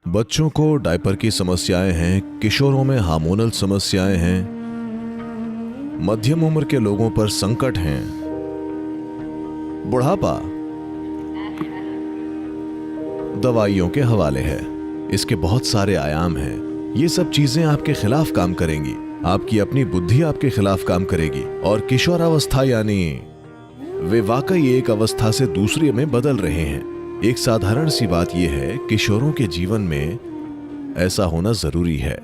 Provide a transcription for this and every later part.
बच्चों को डायपर की समस्याएं हैं, किशोरों में हार्मोनल समस्याएं हैं, मध्यम उम्र के लोगों पर संकट हैं, बुढ़ापा दवाइयों के हवाले है। इसके बहुत सारे आयाम हैं। ये सब चीजें आपके खिलाफ काम करेंगी, आपकी अपनी बुद्धि आपके खिलाफ काम करेगी। और किशोरावस्था यानी वे वाकई एक अवस्था से दूसरी में बदल रहे हैं। एक साधारण सी बात यह है, किशोरों के जीवन में ऐसा होना जरूरी है।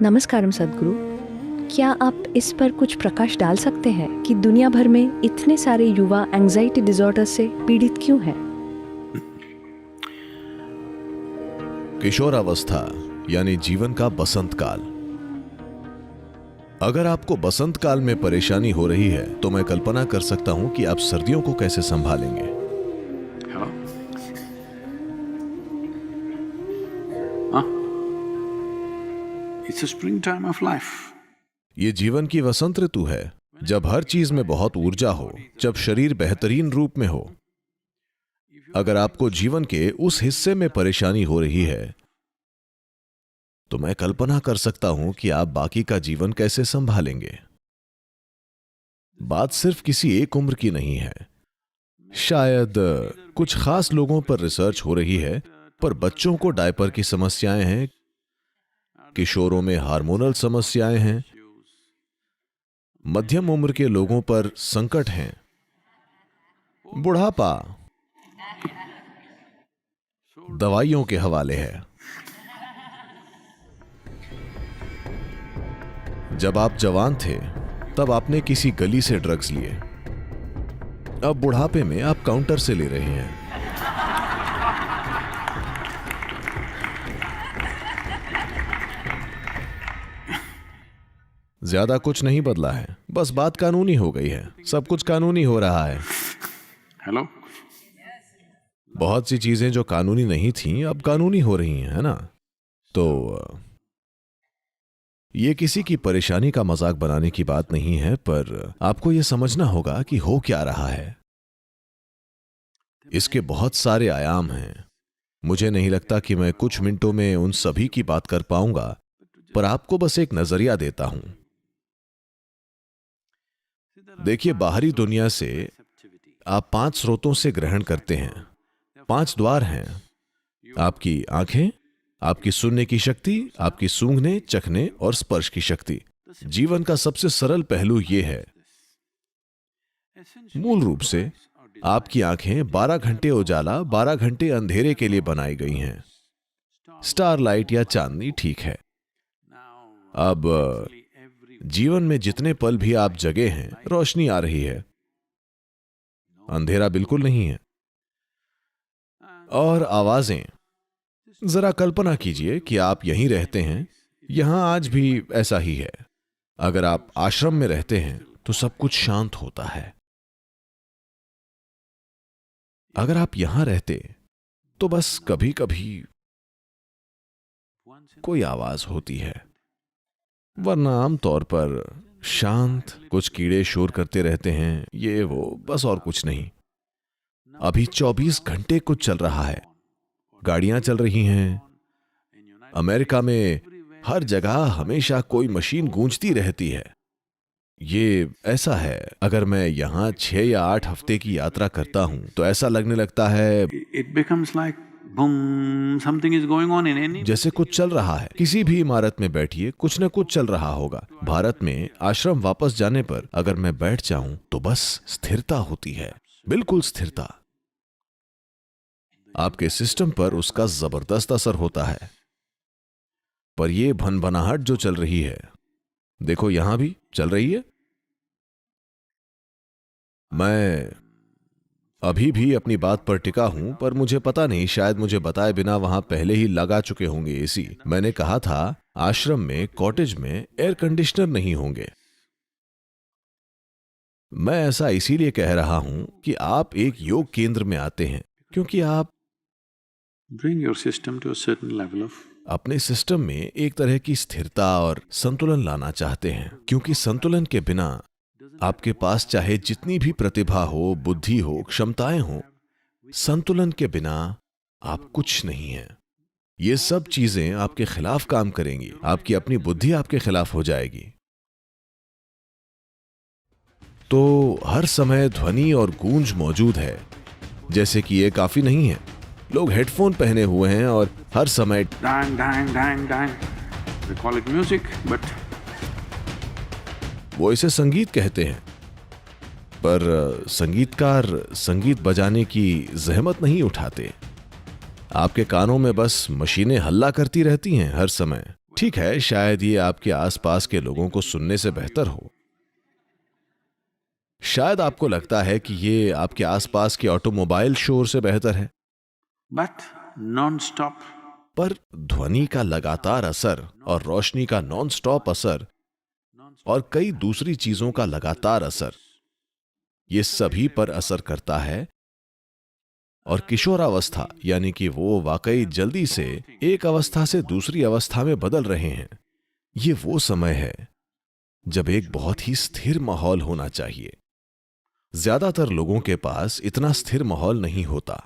नमस्कारम सद्गुरु, क्या आप इस पर कुछ प्रकाश डाल सकते हैं कि दुनिया भर में इतने सारे युवा एंजाइटी डिसऑर्डर से पीड़ित क्यों हैं? किशोरावस्था यानी जीवन का बसंत काल। अगर आपको बसंत काल में परेशानी हो रही है तो मैं कल्पना कर सकता हूं कि आप सर्दियों को कैसे संभालेंगे। It's a springtime of life. ये जीवन की वसंत ऋतु है, जब हर चीज में बहुत ऊर्जा हो, जब शरीर बेहतरीन रूप में हो। अगर आपको जीवन के उस हिस्से में परेशानी हो रही है तो मैं कल्पना कर सकता हूं कि आप बाकी का जीवन कैसे संभालेंगे। बात सिर्फ किसी एक उम्र की नहीं है। शायद कुछ खास लोगों पर रिसर्च हो रही है, पर बच्चों को डायपर की समस्याएं हैं, किशोरों में हार्मोनल समस्याएं हैं, मध्यम उम्र के लोगों पर संकट हैं, बुढ़ापा दवाइयों के हवाले है। जब आप जवान थे तब आपने किसी गली से ड्रग्स लिए, अब बुढ़ापे में आप काउंटर से ले रहे हैं। ज्यादा कुछ नहीं बदला है, बस बात कानूनी हो गई है। सब कुछ कानूनी हो रहा है। Hello? बहुत सी चीजें जो कानूनी नहीं थीं अब कानूनी हो रही हैं, है ना? तो ये किसी की परेशानी का मजाक बनाने की बात नहीं है, पर आपको यह समझना होगा कि हो क्या रहा है। इसके बहुत सारे आयाम हैं। मुझे नहीं लगता कि मैं कुछ मिनटों में उन सभी की बात कर पाऊंगा, पर आपको बस एक नजरिया देता हूं। देखिए, बाहरी दुनिया से आप 5 स्रोतों से ग्रहण करते हैं। 5 द्वार हैं। आपकी आंखें, आपकी सुनने की शक्ति, आपकी सूंघने, चखने और स्पर्श की शक्ति। जीवन का सबसे सरल पहलू यह है, मूल रूप से आपकी आंखें 12 घंटे उजाला, 12 घंटे अंधेरे के लिए बनाई गई हैं। स्टारलाइट या चांदनी ठीक है। अब जीवन में जितने पल भी आप जगे हैं, रोशनी आ रही है, अंधेरा बिल्कुल नहीं है। और आवाजें, जरा कल्पना कीजिए कि आप यहीं रहते हैं। यहां आज भी ऐसा ही है। अगर आप आश्रम में रहते हैं तो सब कुछ शांत होता है। अगर आप यहां रहते तो बस कभी कभी कोई आवाज होती है, वरना आमतौर पर शांत। कुछ कीड़े शोर करते रहते हैं, ये वो, बस और कुछ नहीं। अभी 24 घंटे कुछ चल रहा है। गाड़ियां चल रही हैं। अमेरिका में हर जगह हमेशा कोई मशीन गूंजती रहती है। ये ऐसा है, अगर मैं यहां 6 या 8 हफ्ते की यात्रा करता हूं तो ऐसा लगने लगता है It becomes like boom, something is going on in any. जैसे कुछ चल रहा है। किसी भी इमारत में बैठिए, कुछ न कुछ चल रहा होगा। भारत में आश्रम वापस जाने पर अगर मैं बैठ जाऊं तो बस स्थिरता होती है, बिल्कुल स्थिरता। आपके सिस्टम पर उसका जबरदस्त असर होता है। पर यह भनभनाहट जो चल रही है, देखो यहां भी चल रही है। मैं अभी भी अपनी बात पर टिका हूं, पर मुझे पता नहीं, शायद मुझे बताए बिना वहां पहले ही लगा चुके होंगे एसी। मैंने कहा था आश्रम में, कॉटेज में एयर कंडीशनर नहीं होंगे। मैं ऐसा इसीलिए कह रहा हूं कि आप एक योग केंद्र में आते हैं क्योंकि आप Bring your system to a certain level of. अपने सिस्टम में एक तरह की स्थिरता और संतुलन लाना चाहते हैं, क्योंकि संतुलन के बिना आपके पास चाहे जितनी भी प्रतिभा हो, बुद्धि हो, क्षमताएं हो, संतुलन के बिना आप कुछ नहीं हैं। ये सब चीजें आपके खिलाफ काम करेंगी, आपकी अपनी बुद्धि आपके खिलाफ हो जाएगी। तो हर समय ध्वनि और गूंज मौजूद है। जैसे कि ये काफी नहीं है, लोग हेडफोन पहने हुए हैं और हर समय Dang, dang, dang, dang. They call it music, but वो इसे संगीत कहते हैं। पर संगीतकार संगीत बजाने की जहमत नहीं उठाते। आपके कानों में बस मशीनें हल्ला करती रहती हैं हर समय। ठीक है, शायद ये आपके आसपास के लोगों को सुनने से बेहतर हो। शायद आपको लगता है कि ये आपके आसपास के ऑटोमोबाइल शोर से बेहतर है। non-stop. पर ध्वनि का लगातार असर और रोशनी का नॉन स्टॉप असर और कई दूसरी चीजों का लगातार असर, ये सभी पर असर करता है। और किशोरावस्था यानी कि वो वाकई जल्दी से एक अवस्था से दूसरी अवस्था में बदल रहे हैं, ये वो समय है जब एक बहुत ही स्थिर माहौल होना चाहिए। ज्यादातर लोगों के पास इतना स्थिर माहौल नहीं होता।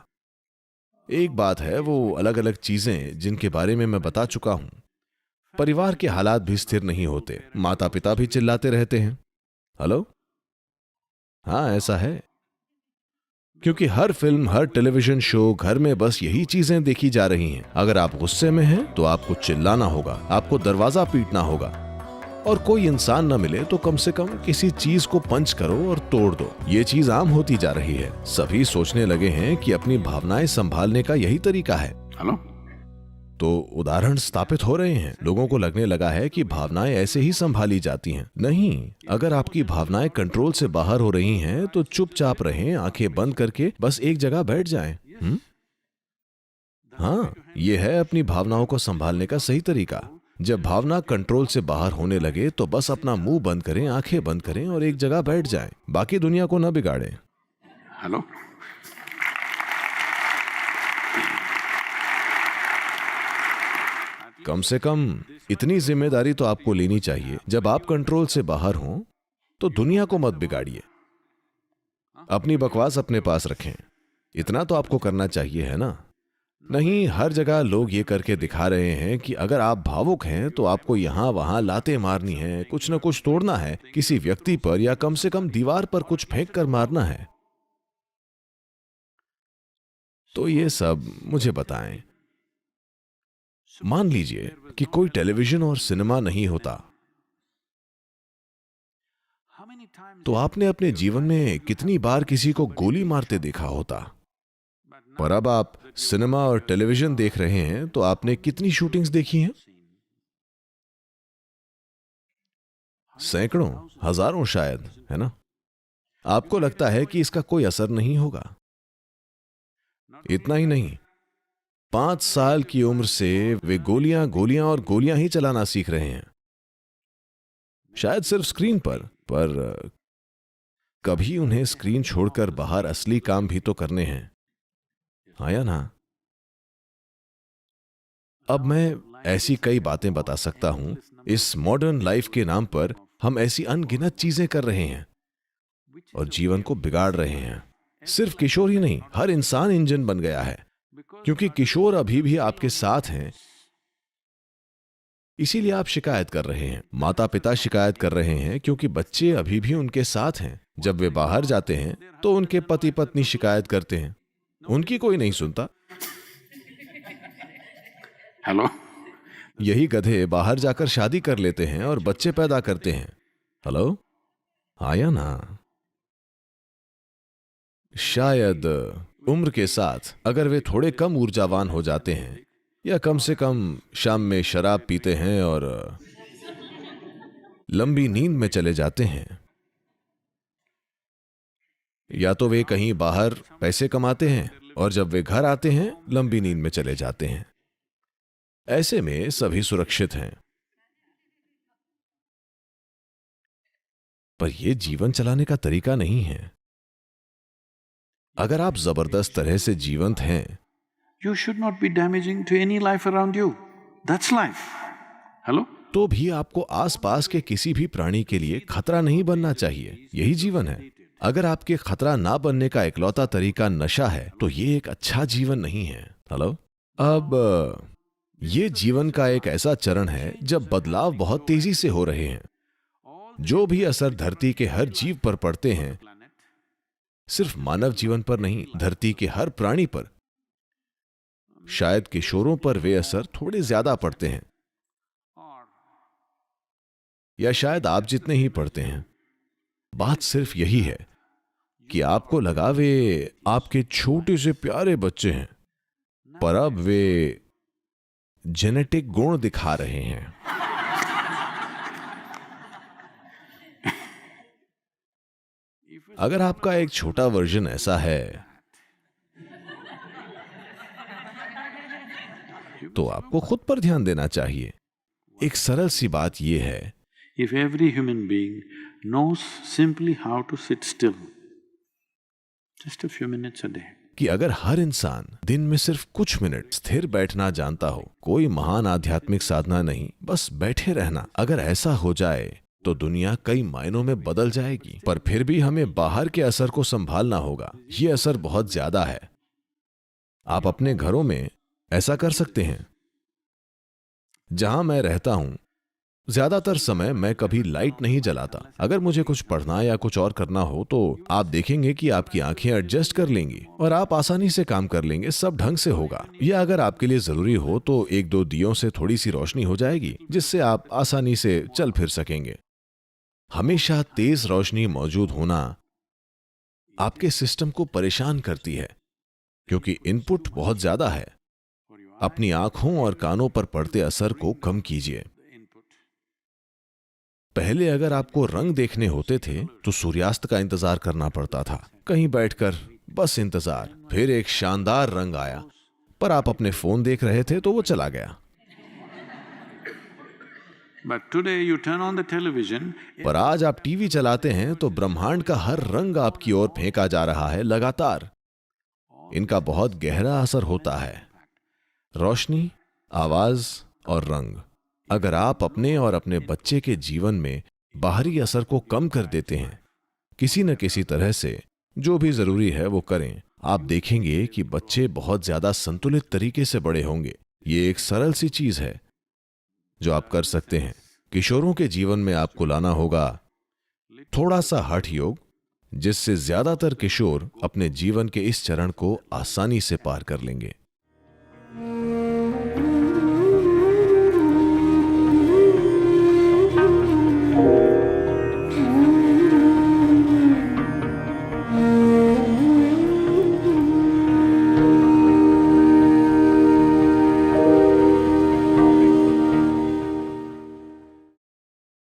एक बात है वो अलग अलग चीजें जिनके बारे में मैं बता चुका हूं। परिवार के हालात भी स्थिर नहीं होते, माता पिता भी चिल्लाते रहते हैं। हेलो, हाँ ऐसा है, क्योंकि हर फिल्म, हर टेलीविजन शो, घर में बस यही चीजें देखी जा रही हैं। अगर आप गुस्से में हैं तो आपको चिल्लाना होगा, आपको दरवाजा पीटना होगा, और कोई इंसान न मिले तो कम से कम किसी चीज को पंच करो और तोड़ दो। ये चीज आम होती जा रही है। सभी सोचने लगे हैं कि अपनी भावनाएं संभालने का यही तरीका है। Hello? तो उदाहरण स्थापित हो रहे हैं। लोगों को लगने लगा है कि भावनाएं ऐसे ही संभाली जाती हैं। नहीं, अगर आपकी भावनाएं कंट्रोल से बाहर हो रही हैं तो चुपचाप रहें, आंखें बंद करके बस एक जगह बैठ जाएं। हाँ, यह है अपनी भावनाओं को संभालने का सही तरीका। जब भावना कंट्रोल से बाहर होने लगे तो बस अपना मुंह बंद करें, आंखें बंद करें और एक जगह बैठ जाएं। बाकी दुनिया को न बिगाड़ें। Hello? कम से कम इतनी जिम्मेदारी तो आपको लेनी चाहिए, जब आप कंट्रोल से बाहर हों तो दुनिया को मत बिगाड़िए। अपनी बकवास अपने पास रखें, इतना तो आपको करना चाहिए, है ना? नहीं, हर जगह लोग ये करके दिखा रहे हैं कि अगर आप भावुक हैं तो आपको यहां वहां लातें मारनी है, कुछ न कुछ तोड़ना है, किसी व्यक्ति पर या कम से कम दीवार पर कुछ फेंक कर मारना है। तो ये सब मुझे बताएं। मान लीजिए कि कोई टेलीविजन और सिनेमा नहीं होता, तो आपने अपने जीवन में कितनी बार किसी को गोली मारते देखा होता। पर अब आप सिनेमा और टेलीविजन देख रहे हैं तो आपने कितनी शूटिंग्स देखी हैं? सैकड़ों, हजारों शायद, है ना? आपको लगता है कि इसका कोई असर नहीं होगा। इतना ही नहीं, 5 साल की उम्र से वे गोलियां गोलियां और गोलियां ही चलाना सीख रहे हैं, शायद सिर्फ स्क्रीन पर कभी उन्हें स्क्रीन छोड़कर बाहर असली काम भी तो करने हैं, हाँ या ना? अब मैं ऐसी कई बातें बता सकता हूं। इस मॉडर्न लाइफ के नाम पर हम ऐसी अनगिनत चीजें कर रहे हैं और जीवन को बिगाड़ रहे हैं। सिर्फ किशोर ही नहीं, हर इंसान इंजन बन गया है, क्योंकि किशोर अभी भी आपके साथ हैं, इसीलिए आप शिकायत कर रहे हैं। माता पिता शिकायत कर रहे हैं क्योंकि बच्चे अभी भी उनके साथ हैं। जब वे बाहर जाते हैं तो उनके पति पत्नी शिकायत करते हैं, उनकी कोई नहीं सुनता। Hello? यही गधे बाहर जाकर शादी कर लेते हैं और बच्चे पैदा करते हैं। हेलो, हाँ या ना? शायद उम्र के साथ अगर वे थोड़े कम ऊर्जावान हो जाते हैं या कम से कम शाम में शराब पीते हैं और लंबी नींद में चले जाते हैं, या तो वे कहीं बाहर पैसे कमाते हैं और जब वे घर आते हैं लंबी नींद में चले जाते हैं। ऐसे में सभी सुरक्षित हैं। पर यह जीवन चलाने का तरीका नहीं है। अगर आप जबरदस्त तरह से जीवंत हैं, You should not be damaging to any life around you. That's life. Hello? तो भी आपको आसपास के किसी भी प्राणी के लिए खतरा नहीं बनना चाहिए। यही जीवन है। अगर आपके खतरा ना बनने का इकलौता तरीका नशा है तो ये एक अच्छा जीवन नहीं है। हेलो। अब ये जीवन का एक ऐसा चरण है जब बदलाव बहुत तेजी से हो रहे हैं। जो भी असर धरती के हर जीव पर पड़ते हैं, सिर्फ मानव जीवन पर नहीं, धरती के हर प्राणी पर, शायद किशोरों पर वे असर थोड़े ज्यादा पड़ते हैं, या शायद आप जितने ही पड़ते हैं। बात सिर्फ यही है कि आपको लगा वे आपके छोटे से प्यारे बच्चे हैं, पर अब वे जेनेटिक गुण दिखा रहे हैं। अगर आपका एक छोटा वर्जन ऐसा है तो आपको खुद पर ध्यान देना चाहिए। एक सरल सी बात यह है, If every human being knows simply how to sit still, just a few minutes a day, कि अगर हर इंसान दिन में सिर्फ कुछ मिनट स्थिर बैठना जानता हो, कोई महान आध्यात्मिक साधना नहीं, बस बैठे रहना, अगर ऐसा हो जाए तो दुनिया कई मायनों में बदल जाएगी। पर फिर भी हमें बाहर के असर को संभालना होगा। ये असर बहुत ज्यादा है। आप अपने घरों में ऐसा कर सकते हैं। जहां मैं रहता हूं, ज्यादातर समय मैं कभी लाइट नहीं जलाता। अगर मुझे कुछ पढ़ना या कुछ और करना हो तो आप देखेंगे कि आपकी आंखें एडजस्ट कर लेंगी और आप आसानी से काम कर लेंगे, सब ढंग से होगा। या अगर आपके लिए जरूरी हो तो एक दो दियों से थोड़ी सी रोशनी हो जाएगी, जिससे आप आसानी से चल फिर सकेंगे। हमेशा तेज रोशनी मौजूद होना आपके सिस्टम को परेशान करती है, क्योंकि इनपुट बहुत ज्यादा है। अपनी आंखों और कानों पर पड़ते असर को कम कीजिए। पहले अगर आपको रंग देखने होते थे तो सूर्यास्त का इंतजार करना पड़ता था, कहीं बैठकर बस इंतजार। फिर एक शानदार रंग आया, पर आप अपने फोन देख रहे थे तो वो चला गया। but today you turn on the television, पर आज आप टीवी चलाते हैं तो ब्रह्मांड का हर रंग आपकी ओर फेंका जा रहा है लगातार। इनका बहुत गहरा असर होता है। रोशनी, आवाज और रंग। अगर आप अपने और अपने बच्चे के जीवन में बाहरी असर को कम कर देते हैं, किसी न किसी तरह से, जो भी जरूरी है वो करें, आप देखेंगे कि बच्चे बहुत ज्यादा संतुलित तरीके से बड़े होंगे। ये एक सरल सी चीज है जो आप कर सकते हैं। किशोरों के जीवन में आपको लाना होगा थोड़ा सा हठ योग, जिससे ज्यादातर किशोर अपने जीवन के इस चरण को आसानी से पार कर लेंगे।